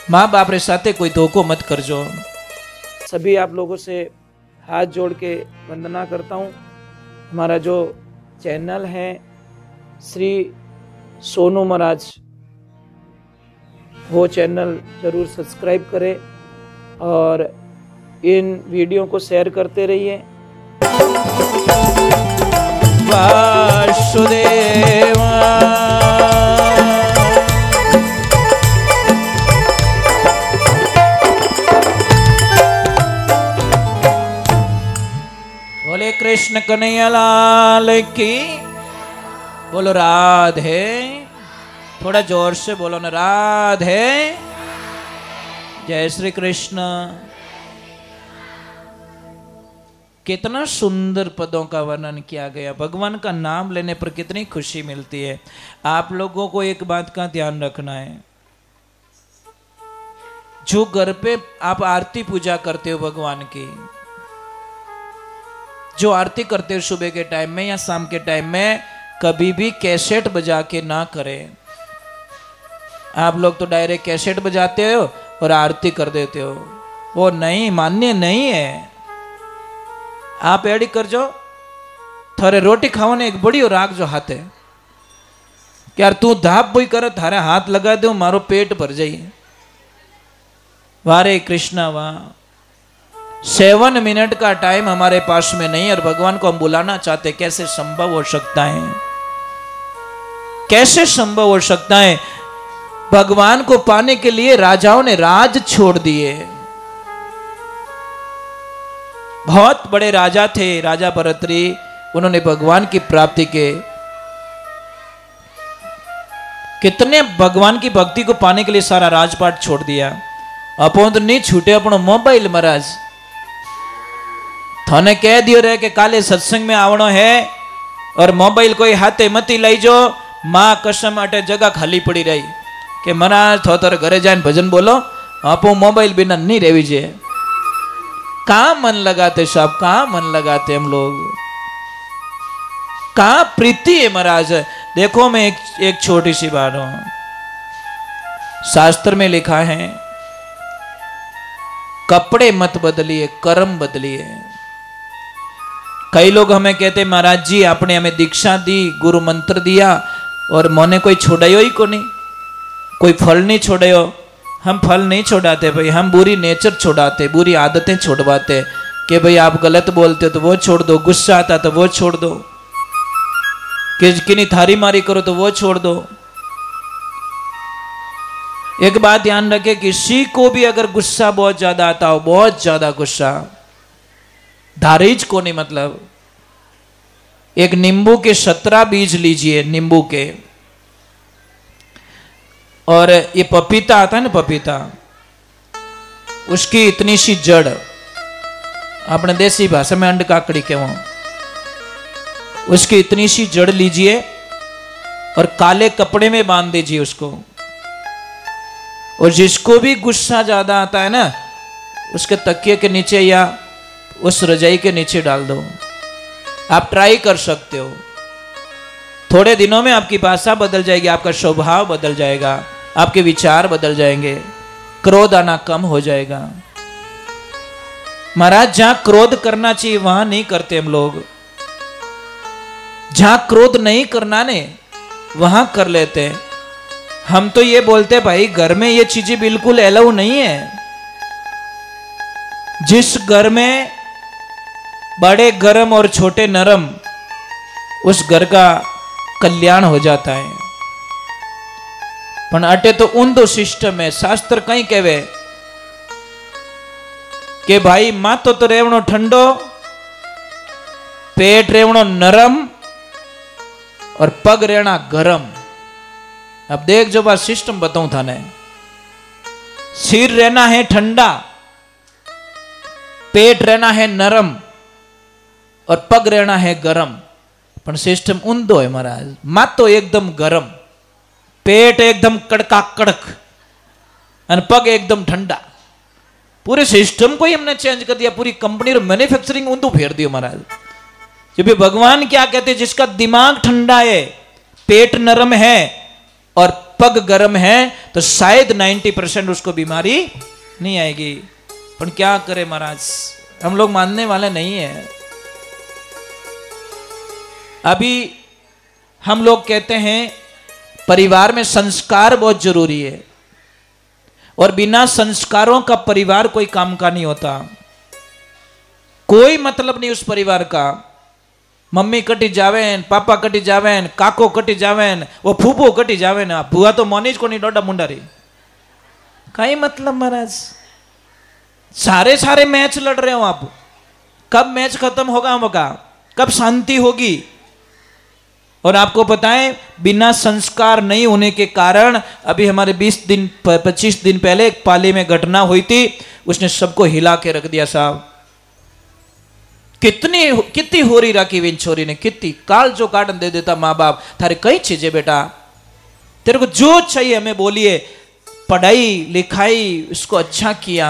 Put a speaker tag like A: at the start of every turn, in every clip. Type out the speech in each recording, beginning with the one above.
A: माँ बाप रे साथे कोई धोखो मत करजो।
B: सभी आप लोगों से हाथ जोड़ के वंदना करता हूँ। हमारा जो चैनल है श्री सोनू महाराज, वो चैनल जरूर सब्सक्राइब करें और इन वीडियो को शेयर करते रहिए।
A: वासुदेवा बोले कृष्ण कन्हैया लाल की। बोलो राधे। थोड़ा जोर से बोलो ना, राधे। जय श्री कृष्ण। कितना सुंदर पदों का वर्णन किया गया। भगवान का नाम लेने पर कितनी खुशी मिलती है। आप लोगों को एक बात का ध्यान रखना है, जो घर पे आप आरती पूजा करते हो भगवान की, जो आरती करते हो सुबह के टाइम में या शाम के टाइम में, कभी भी कैसेट बजा के ना करें। आप लोग तो डायरेक्ट कैसेट बजाते हो और आरती कर देते हो, वो नहीं, मान्य नहीं है। आप एडी कर जो, थारे रोटी खाओ ने एक बड़ी और राग जो हाथ है कि यार तू धाप बोई कर, थारे हाथ लगा दो मारो पेट भर जाइए। वारे कृष्णा वाह। 7 मिनट का टाइम हमारे पास में नहीं और भगवान को हम बुलाना चाहते, कैसे संभव हो सकता है? कैसे संभव हो सकता है? भगवान को पाने के लिए राजाओं ने राज छोड़ दिए। बहुत बड़े राजा थे, राजा भरतरी, उन्होंने भगवान की प्राप्ति के कितने भगवान की भक्ति को पाने के लिए सारा राजपाट छोड़ दिया। अपन तो नहीं छूटे अपनो मोबाइल। महाराज थाने कह दियो रहे कि काले सत्संग में आवनो है और मोबाइल कोई हाथे मती लाई जो। मां कसम अटे जगह खाली पड़ी रही कि महाराज थो तारे घरे जाने भजन बोलो, आप मोबाइल बिना नहीं रहवी जे। कहां मन लगाते साहब, कहां मन लगाते हम लोग, कहां प्रीति है महाराज। देखो मैं एक छोटी सी बात हूं, शास्त्र में लिखा है कपड़े मत बदलिए, कर्म बदलिए। कई लोग हमें कहते महाराज जी आपने हमें दीक्षा दी, गुरु मंत्र दिया और मोने कोई छोड़ायो ही को नहीं, कोई फल नहीं छोड़ायो। हम फल नहीं छोड़ाते भाई, हम बुरी नेचर छोड़ाते, बुरी आदतें छोड़वाते कि भाई आप गलत बोलते हो तो वो छोड़ दो, गुस्सा आता तो वो छोड़ दो, किन्हीं थारी मारी करो तो वो छोड़ दो। एक बात ध्यान रखे, किसी को भी अगर गुस्सा बहुत ज्यादा आता हो, बहुत ज्यादा गुस्सा, धारीज को नहीं, मतलब एक नींबू के 17 बीज लीजिए, नींबू के, और ये पपीता आता है ना, पपीता, उसकी इतनी सी जड़, अपने देसी भाषा में अंड काकड़ी के वहां, उसकी इतनी सी जड़ लीजिए और काले कपड़े में बांध दीजिए उसको। और जिसको भी गुस्सा ज्यादा आता है ना, उसके तकिए के नीचे या उस रजाई के नीचे डाल दो। आप ट्राई कर सकते हो, थोड़े दिनों में आपकी भाषा बदल जाएगी, आपका स्वभाव बदल जाएगा, आपके विचार बदल जाएंगे, क्रोध आना कम हो जाएगा। महाराज जहां क्रोध करना चाहिए वहां नहीं करते हम लोग, जहां क्रोध नहीं करना ने वहां कर लेते हैं। हम तो ये बोलते भाई घर में ये चीजें बिल्कुल अलाउ नहीं है। जिस घर में बड़े गरम और छोटे नरम, उस घर का कल्याण हो जाता है। पण अटे तो ऊंधो सिस्टम है। शास्त्र कहीं कहवे कि भाई माथो तो रेवणो ठंडो, पेट रेवणो नरम और पग रेना गरम। अब देख जो बात सिस्टम बताऊं थाने, सिर रहना है ठंडा, पेट रहना है नरम और पग रहना है गरम। पण सिस्टम ऊंधो है महाराज। माथो एकदम गरम, पेट एकदम कड़का कड़क और पग एकदम ठंडा। पूरे सिस्टम को ही हमने चेंज कर दिया, पूरी कंपनी और मैन्युफैक्चरिंग ऊंधो फेर दियो महाराज। जब भगवान क्या कहते, जिसका दिमाग ठंडा है, पेट नरम है और पग गर्म है तो शायद 90% उसको बीमारी नहीं आएगी। पर क्या करे महाराज, हम लोग मानने वाले नहीं है। अभी हम लोग कहते हैं परिवार में संस्कार बहुत जरूरी है, और बिना संस्कारों का परिवार कोई काम का नहीं होता। कोई मतलब नहीं उस परिवार का। मम्मी कटी जावेन, पापा कटी जावेन, काको कटी जावेन, वो फूफो कटी जावेन, भुआ तो मोनीज को नहीं डोडा मुंडारी, कई मतलब महाराज। सारे सारे मैच लड़ रहे हो आप, कब मैच खत्म होगा, कब शांति होगी। और आपको पता है बिना संस्कार नहीं होने के कारण अभी हमारे 25 दिन पहले एक पाली में घटना हुई थी, उसने सबको हिला के रख दिया साहब। कितनी हो रही राखी विन छोरी ने, कितनी काल जो काटन दे देता माँ बाप, थारे कई चीजें बेटा, तेरे को जो चाहिए हमें बोलिए। पढ़ाई लिखाई उसको अच्छा किया,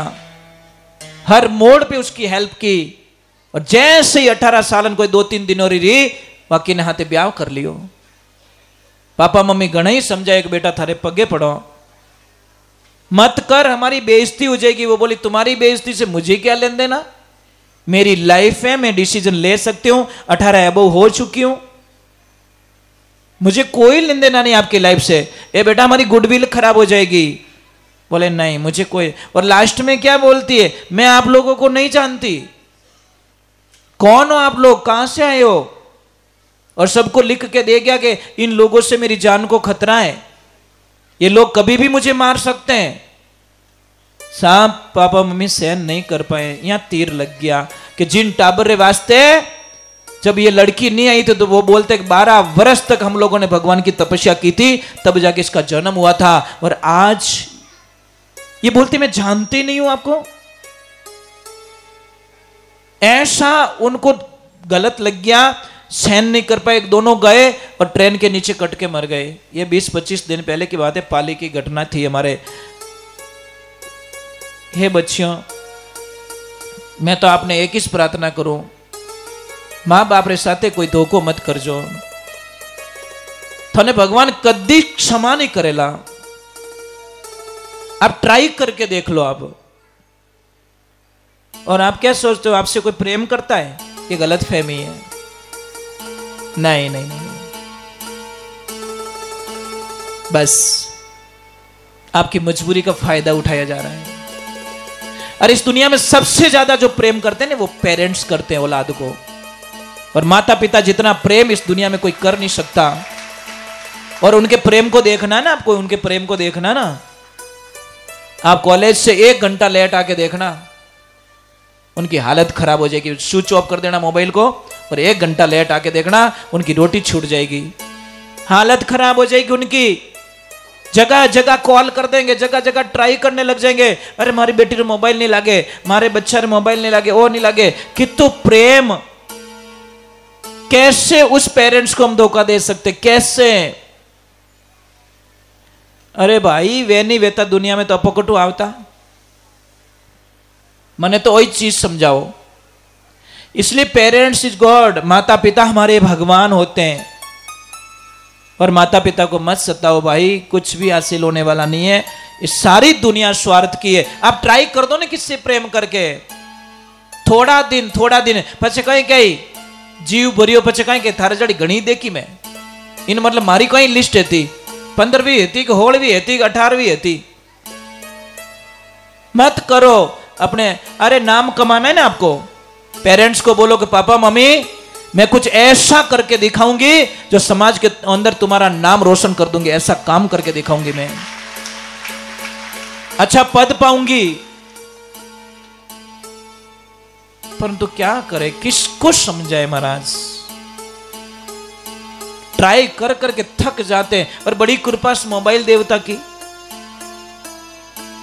A: हर मोड़ पे उसकी हेल्प की, और जैसे ही 18 सालन कोई 2-3 दिन और रही बाकी ने हाथे ब्याह कर लियो। पापा मम्मी घना ही समझाए कि बेटा थारे पगे पड़ो, मत कर, हमारी बेइज्जती हो जाएगी। वो बोली तुम्हारी बेइज्जती से मुझे क्या लेन देना, मेरी लाइफ है, मैं डिसीजन ले सकती हूं, 18 अबव हो चुकी हूं, मुझे कोई लेन देना नहीं आपकी लाइफ से। ए बेटा हमारी गुडविल खराब हो जाएगी। बोले नहीं मुझे कोई। और लास्ट में क्या बोलती है, मैं आप लोगों को नहीं जानती, कौन हो आप लोग, कहां से आए हो, और सबको लिख के दे गया कि इन लोगों से मेरी जान को खतरा है, ये लोग कभी भी मुझे मार सकते हैं। साहब पापा मम्मी सहन नहीं कर पाए, यहां तीर लग गया कि जिन टाबर वास्ते जब ये लड़की नहीं आई थी तो वो बोलते 12 वर्ष तक हम लोगों ने भगवान की तपस्या की थी, तब जाके इसका जन्म हुआ था, और आज ये बोलते मैं जानती नहीं हूं आपको। ऐसा उनको गलत लग गया, सहन नहीं कर पाए, दोनों गए और ट्रेन के नीचे कट के मर गए। ये 20-25 दिन पहले की बात है, पाली की घटना थी हमारे। हे बच्चियों, मैं तो आपने एक ही प्रार्थना करूं, मां बाप रे साथे कोई धोखो मत करजो, थाने भगवान कदी क्षमा नहीं करेला। आप ट्राई करके देख लो आप। और आप क्या सोचते हो आपसे कोई प्रेम करता है, ये गलत फहमी है। नहीं नहीं नहीं, बस आपकी मजबूरी का फायदा उठाया जा रहा है। और इस दुनिया में सबसे ज्यादा जो प्रेम करते हैं ना वो पेरेंट्स करते हैं औलाद को, और माता पिता जितना प्रेम इस दुनिया में कोई कर नहीं सकता। और उनके प्रेम को देखना ना आपको, उनके प्रेम को देखना ना, आप कॉलेज से 1 घंटा लेट आके देखना, उनकी हालत खराब हो जाएगी। स्विच ऑफ कर देना मोबाइल को और 1 घंटा लेट आके देखना, उनकी रोटी छूट जाएगी, हालत खराब हो जाएगी उनकी। जगह जगह कॉल कर देंगे, जगह जगह ट्राई करने लग जाएंगे, अरे हमारी बेटी रे मोबाइल नहीं लागे, हमारे बच्चा रे मोबाइल नहीं लागे, वो नहीं लागे। कितु प्रेम, कैसे उस पेरेंट्स को हम धोखा दे सकते, कैसे? अरे भाई वे नहीं वेता दुनिया में तो अपकटू आवता, मने तो वही चीज समझाओ। इसलिए पेरेंट्स इज गॉड, माता पिता हमारे भगवान होते हैं। और माता पिता को मत सताओ भाई, कुछ भी हासिल होने वाला नहीं है, इस सारी दुनिया स्वार्थ की है। आप ट्राई कर दो ना किससे प्रेम करके, थोड़ा दिन पछे कहीं कहीं जीव भरियो, पछे कहीं के थारे जड़ी घणी देखी मैं इन, मतलब मारी कहीं लिस्ट थी 15वीं थी कि 16वीं थी कि 18वीं थी। मत करो अपने, अरे नाम कमाना है ना आपको, पेरेंट्स को बोलो कि पापा मम्मी मैं कुछ ऐसा करके दिखाऊंगी जो समाज के अंदर तुम्हारा नाम रोशन कर दूंगी, ऐसा काम करके दिखाऊंगी, मैं अच्छा पद पाऊंगी। परंतु क्या करे, किसको समझाए महाराज, ट्राई कर करके थक जाते हैं। और बड़ी कृपा मोबाइल देवता की,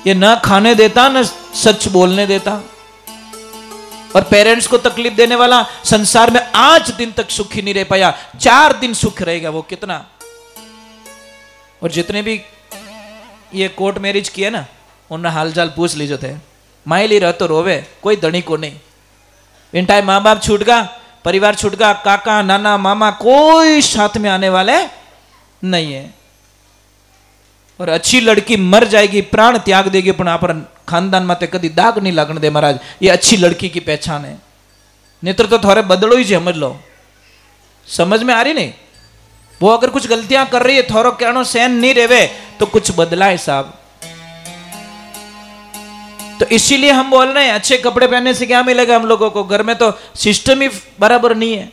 A: ये ना खाने देता ना सच बोलने देता, और पेरेंट्स को तकलीफ देने वाला संसार में आज दिन तक सुखी नहीं रह पाया। 4 दिन सुख रहेगा वो, कितना। और जितने भी ये कोर्ट मैरिज किए ना, उन्हें हालचाल पूछ लीजिए थे, माइली रह तो रोवे, कोई धनी को नहीं। इन टाइम माँ बाप छूट गया, परिवार छूट गया, काका नाना मामा कोई साथ में आने वाले नहीं है। और अच्छी लड़की मर जाएगी, प्राण त्याग देगी, पण आप खानदान माते कदी दाग नहीं लगने दे महाराज। ये अच्छी लड़की की पहचान है। नेत्र तो थोड़े बदलो ही समझ लो, समझ में आ रही नहीं? वो अगर कुछ गलतियां कर रही है, थोड़ा कहनो सहन नहीं रेवे तो कुछ बदला है साहब। तो इसीलिए हम बोल रहे हैं अच्छे कपड़े पहनने से क्या मिलेगा हम लोगों को? घर में तो सिस्टम ही बराबर नहीं है।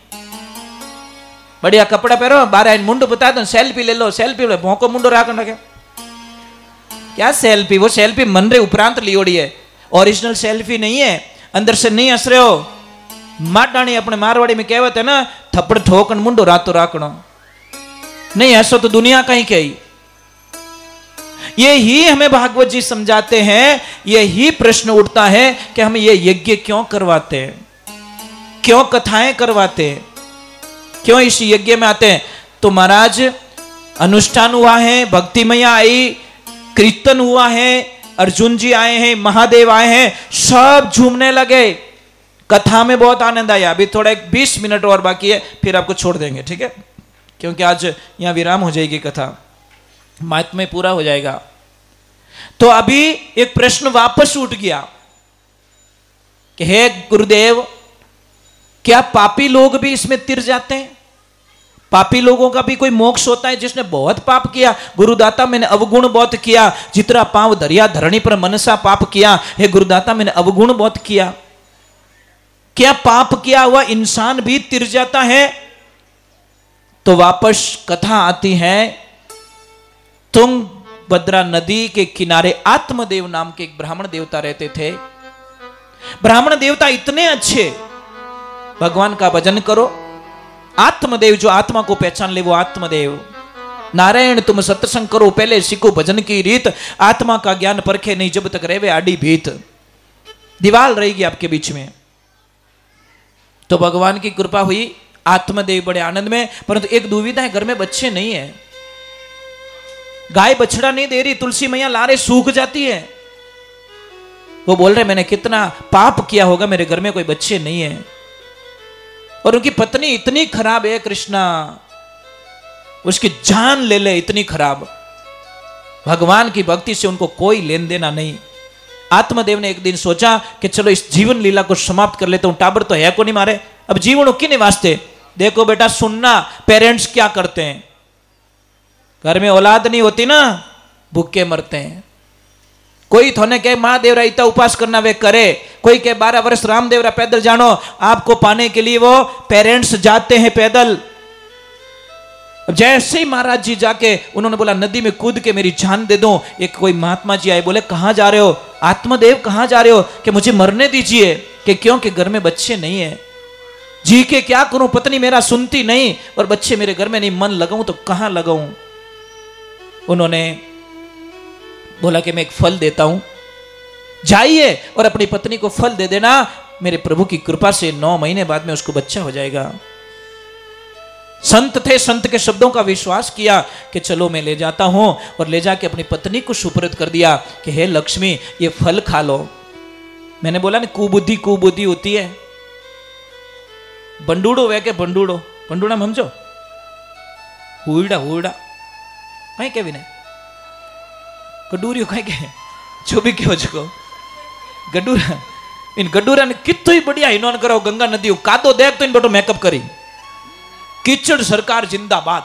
A: बढ़िया कपड़ा पहनो, बारह मुंडो बता दो, सेल्फी ले लो, सेल्फी ले भोंको मुंडो राखना क्या सेल्फी? वो सेल्फी मन रे उपरांत लियोड़ी है, ओरिजिनल सेल्फी नहीं है। अंदर से नहीं हंस रहे हो। माटाणी अपने मारवाड़ी में कहवत है ना, थप्पड़ ठोकन मुंडो रातो राखणो। नहीं हंसो तो दुनिया कहीं कही। यही हमें भागवत जी समझाते हैं। यही प्रश्न उठता है कि हम ये यज्ञ क्यों करवाते हैं, क्यों कथाएं करवाते हैं, क्यों इस यज्ञ में आते हैं? तो महाराज अनुष्ठान हुआ है, भक्ति मैया आई, कीर्तन हुआ है, अर्जुन जी आए हैं, महादेव आए हैं, सब झूमने लगे। कथा में बहुत आनंद आया। अभी थोड़ा 20 मिनट और बाकी है, फिर आपको छोड़ देंगे, ठीक है? क्योंकि आज यहां विराम हो जाएगी, कथा महात्म्य पूरा हो जाएगा। तो अभी एक प्रश्न वापस उठ गया कि हे गुरुदेव, क्या पापी लोग भी इसमें तिर जाते हैं? पापी लोगों का भी कोई मोक्ष होता है? जिसने बहुत पाप किया, गुरुदाता मैंने अवगुण बहुत किया, जितना पांव दरिया धरणी पर मनसा पाप किया, हे गुरुदाता मैंने अवगुण बहुत किया। क्या पाप किया हुआ इंसान भी तिर जाता है? तो वापस कथा आती है। तुंगभद्रा नदी के किनारे आत्मदेव नाम के एक ब्राह्मण देवता रहते थे। ब्राह्मण देवता इतने अच्छे, भगवान का भजन करो। आत्मदेव, जो आत्मा को पहचान ले वो आत्मदेव। नारायण तुम सत्संग करो, पहले सीखो भजन की रीत, आत्मा का ज्ञान परखे नहीं जब तक रेवे आड़ी भीत। दीवार रहेगी आपके बीच में। तो भगवान की कृपा हुई, आत्मदेव बड़े आनंद में। परंतु एक दुविधा है, घर में बच्चे नहीं है, गाय बछड़ा नहीं दे रही, तुलसी मैया लारे सूख जाती है। वो बोल रहे मैंने कितना पाप किया होगा, मेरे घर में कोई बच्चे नहीं है। और उनकी पत्नी इतनी खराब है कृष्णा, उसकी जान ले ले इतनी खराब। भगवान की भक्ति से उनको कोई लेन देना नहीं। आत्मदेव ने एक दिन सोचा कि चलो इस जीवन लीला को समाप्त कर लेता हूं। टाबर तो है को नहीं मारे, अब जीवन की नहीं वास्ते। देखो बेटा सुनना, पेरेंट्स क्या करते हैं। घर में औलाद नहीं होती ना, भूखे मरते हैं। कोई थोने कहे महादेवरा इतना उपास करना वे करे, कोई कहे 12 वर्ष रामदेवरा पैदल जानो। आपको पाने के लिए वो पेरेंट्स जाते हैं पैदल। जैसे ही महाराज जी जाके उन्होंने बोला नदी में कूद के मेरी जान दे दो। एक कोई महात्मा जी आए, बोले कहां जा रहे हो? आत्मदेव कहां जा रहे हो? कि मुझे मरने दीजिए। कि क्यों? कि घर में बच्चे नहीं है, जी के क्या करूं, पत्नी मेरा सुनती नहीं और बच्चे मेरे घर में नहीं, मन लगाऊं तो कहां लगाऊं। उन्होंने बोला कि मैं एक फल देता हूं, जाइए और अपनी पत्नी को फल दे देना, मेरे प्रभु की कृपा से 9 महीने बाद में उसको बच्चा हो जाएगा। संत थे, संत के शब्दों का विश्वास किया कि चलो मैं ले जाता हूं, और ले जाके अपनी पत्नी को सुपुर्द कर दिया कि हे लक्ष्मी ये फल खा लो। मैंने बोला ना कुबुद्धि कुबुद्धि होती है। बंडूड़ो वे के बंडूड़ो, बंडूड़ा समझो, हुईड़ा हुईड़ा कहीं के भी नहीं, गडूरियो कहीं के जो भी कहो जको गडूरा। इन गडूरा ने कितो ही बढ़िया हिनोन करो गंगा नदी कादो देख तो इन बेटो मेकअप करी, कीचड़ सरकार जिंदाबाद।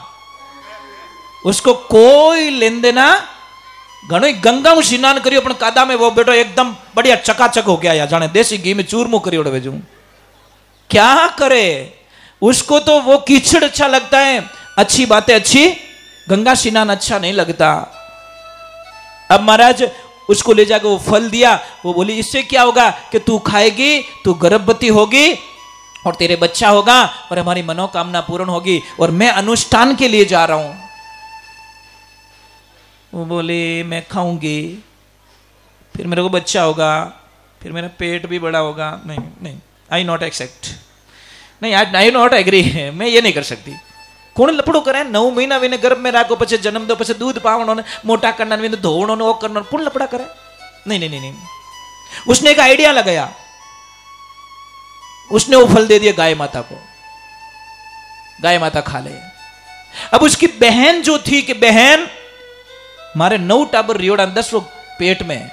A: उसको कोई लेन देना, घणो ही गंगा में स्नान करियो पण कादा में वो बेटो एकदम बढ़िया चकाचक हो गया, या जाने देसी घी में चूरमू करियो भेजू। क्या करे, उसको तो वो कीचड़ अच्छा लगता है, अच्छी बातें अच्छी, गंगा स्नान अच्छा नहीं लगता। अब महाराज उसको ले जाकर वो फल दिया। वो बोली इससे क्या होगा कि तू खाएगी, तू गर्भवती होगी और तेरे बच्चा होगा और हमारी मनोकामना पूर्ण होगी, और मैं अनुष्ठान के लिए जा रहा हूं। वो बोली मैं खाऊंगी, फिर मेरे को बच्चा होगा, फिर मेरा पेट भी बड़ा होगा। नहीं नहीं, आई नॉट एक्सेप्ट, नहीं आई नॉट एग्री, मैं ये नहीं कर सकती। कौन लपड़ो करे? 9 महीना विने गर्भ में राखो, पछे जन्म दो, पछे दूध पावणो ने मोटा करना विने धोवणो ने ओ करनो, कौन लपड़ा करे? नहीं नहीं नहीं नहीं। उसने एक आइडिया लगाया, उसने वो फल दे दिया गाय माता को, गाय माता खा ले। अब उसकी बहन जो थी कि बहन मारे 9 टाबर रियोड़ा 10 लोग पेट में।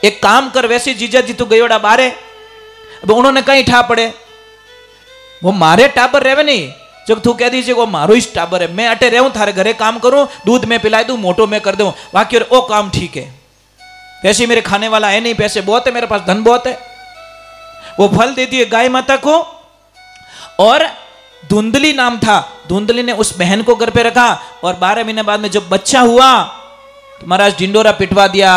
A: एक काम कर, वैसे जीजा जी तू गयोड़ा बारे, अब उन्होंने कहीं ठा पड़े, वो मारे टाबर रहे नहीं, जब तू कह दीजिए वो मारो इस टाबर है, मैं अटे रहूं थारे घरे काम करूं, दूध में पिला दूं, मोटो में कर दूं, बाकी ओ काम ठीक है, पैसे मेरे खाने वाला है नहीं, पैसे बहुत है मेरे पास, धन बहुत है। वो फल दे दिए गाय माता को। और धुंधली नाम था, धुंधली ने उस बहन को घर पे रखा, और 12 महीने बाद में जब बच्चा हुआ तो महाराज ढिंडोरा पिटवा दिया,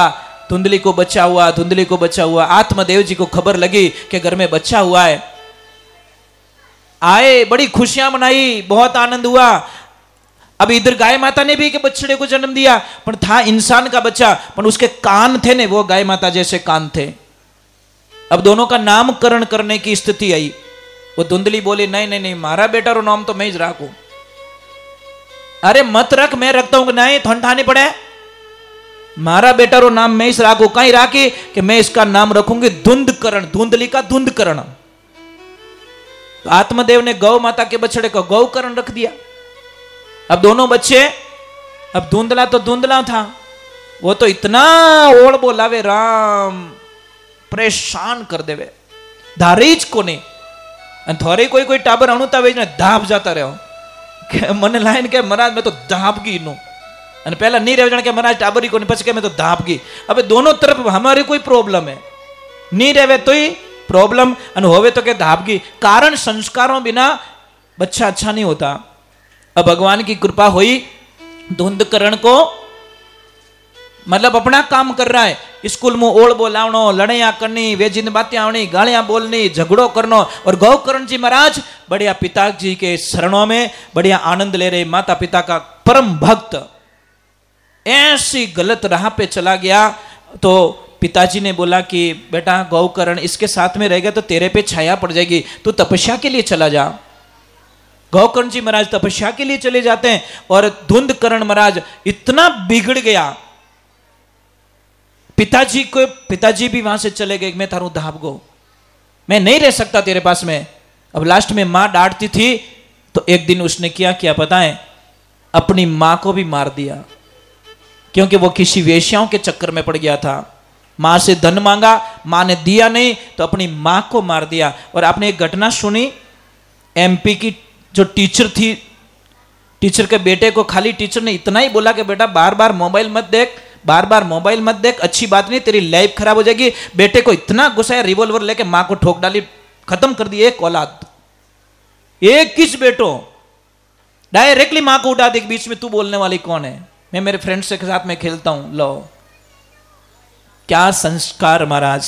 A: धुंधली को बच्चा हुआ, धुंधली को बच्चा हुआ। आत्मदेव जी को खबर लगी कि घर में बच्चा हुआ है, आए, बड़ी खुशियां मनाई, बहुत आनंद हुआ। अब इधर गाय माता ने भी के बछड़े को जन्म दिया, पर था इंसान का बच्चा, पर उसके कान थे ने वो गाय माता जैसे कान थे। अब दोनों का नामकरण करने की स्थिति आई। वो धुंधली बोली नहीं नहीं नहीं, मारा बेटा रो नाम तो मैं ही रखू। अरे मत रख, मैं रखता हूं। नहीं, ठंडा नहीं पड़े, मारा बेटा रो नाम मैं ही रखू। कहीं राखी कि मैं इसका नाम रखूंगी धुंधकरण, धुंधली का धुंधकरण। तो आत्मदेव ने गौ माता के बछड़े को गौकरण रख दिया। अब दोनों बच्चे, अब धुंधला तो धुंधला था, वो तो इतना ओढ़ बोलावे राम, परेशान कर देवे, धारीज को नहीं। थोड़ी कोई कोई टाबर अणुता वे ने धाप जाता रहो, मन लाइन के महाराज मैं तो धाप गई नो, पहला नहीं रह के महाराज टाबरी को नहीं, पछ के मैं तो धाप गई। अब दोनों तरफ हमारी कोई प्रॉब्लम है, नहीं रहे तो ही प्रॉब्लम, होवे तो के धाप गई। कारण संस्कारों बिना बच्चा अच्छा नहीं होता। अब भगवान की कृपा हुई, धुंधकरण को मतलब अपना काम कर रहा है, स्कूल में ओढ़ बोलावनो, लड़ाइयां करनी, वे जिन बातें आवनी, गालियां बोलनी, झगड़ो करनो। और गौकर्ण जी महाराज बढ़िया पिताजी के शरणों में बढ़िया आनंद ले रहे, माता पिता का परम भक्त। ऐसी गलत राह पे चला गया तो पिताजी ने बोला कि बेटा गौकर्ण इसके साथ में रहेगा तो तेरे पे छाया पड़ जाएगी, तू तपस्या के लिए चला जा। गौकर्ण जी महाराज तपस्या के लिए चले जाते हैं, और धुंधकर्ण महाराज इतना बिगड़ गया, पिताजी भी वहां से चले गए, मैं थारू धाप गो, मैं नहीं रह सकता तेरे पास में। अब लास्ट में मां डांटती थी, तो एक दिन उसने क्या पता है, अपनी मां को भी मार दिया, क्योंकि वो किसी वेश्याओं के चक्कर में पड़ गया था। मां से धन मांगा, मां ने दिया नहीं, तो अपनी मां को मार दिया। और आपने एक घटना सुनी, एमपी की जो टीचर थी, टीचर के बेटे को खाली टीचर ने इतना ही बोला कि बेटा बार बार मोबाइल मत देख, बार बार मोबाइल मत देख, अच्छी बात नहीं, तेरी लाइफ खराब हो जाएगी। बेटे को इतना गुस्सा है, रिवॉल्वर लेके मां को ठोक डाली, खत्म कर दी एक औलाद। एक किस बेटो डायरेक्टली मां को उठा दी, बीच में तू बोलने वाली कौन है, मैं मेरे फ्रेंड्स के साथ में खेलता हूं। लो क्या संस्कार महाराज।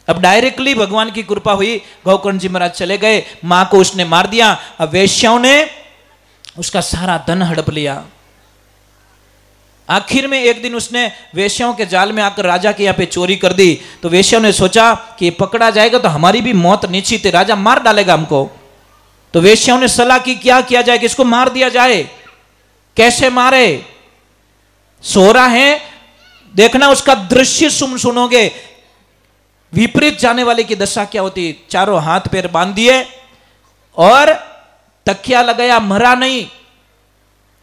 A: अब डायरेक्टली भगवान की कृपा हुई, गौकर्ण जी महाराज चले गए, मां को उसने मार दिया। अब वेश्याओं ने उसका सारा धन हड़प लिया। आखिर में एक दिन उसने वेश्याओं के जाल में आकर राजा के यहाँ पे चोरी कर दी। तो वेश्याओं ने सोचा कि ये पकड़ा जाएगा तो हमारी भी मौत निश्चित है, राजा मार डालेगा हमको। तो वेश्याओं ने सलाह की क्या किया जाए, किसको मार दिया जाए, कैसे मारे। सो रहा है, देखना उसका दृश्य सुनोगे, विपरीत जाने वाले की दशा क्या होती। चारों हाथ पैर बांध दिए और तकिया लगाया, मरा नहीं,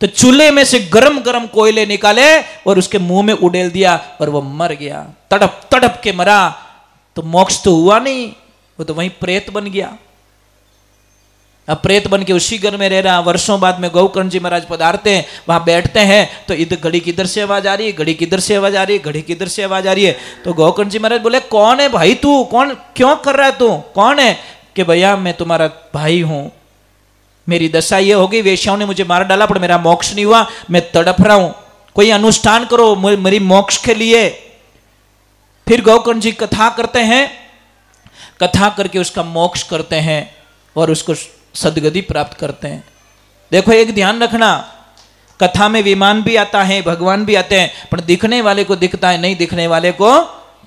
A: तो चूल्हे में से गरम गरम कोयले निकाले और उसके मुंह में उड़ेल दिया और वो मर गया, तड़प तड़प के मरा। तो मोक्ष तो हुआ नहीं, वो तो वहीं प्रेत बन गया। अब प्रेत बन के उसी घर में रह रहा। वर्षों बाद में गौकर्ण जी महाराज पधारते हैं, वहां बैठते हैं, तो इधर घड़ी किधर से आवाज आ रही है, घड़ी किधर से आवाज आ रही है, घड़ी किधर से आवाज आ रही है। तो गौकर्ण जी महाराज बोले कौन है भाई तू, कौन, क्यों कर रहा है तू, कौन है। कि भैया मैं तुम्हारा भाई हूं, मेरी दशा ये होगी, वेश्याओं ने मुझे मार डाला पर मेरा मोक्ष नहीं हुआ, मैं तड़प रहा हूं, कोई अनुष्ठान करो मेरी मोक्ष के लिए। फिर गौकर्ण जी कथा करते हैं, कथा करके उसका मोक्ष करते हैं और उसको सदगति प्राप्त करते हैं। देखो एक ध्यान रखना, कथा में विमान भी आता है, भगवान भी आते हैं, पर दिखने वाले को दिखता है, नहीं दिखने वाले को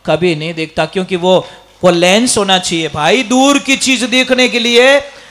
A: कभी नहीं दिखता, क्योंकि वो लेंस होना चाहिए भाई। दूर की चीज देखने के लिए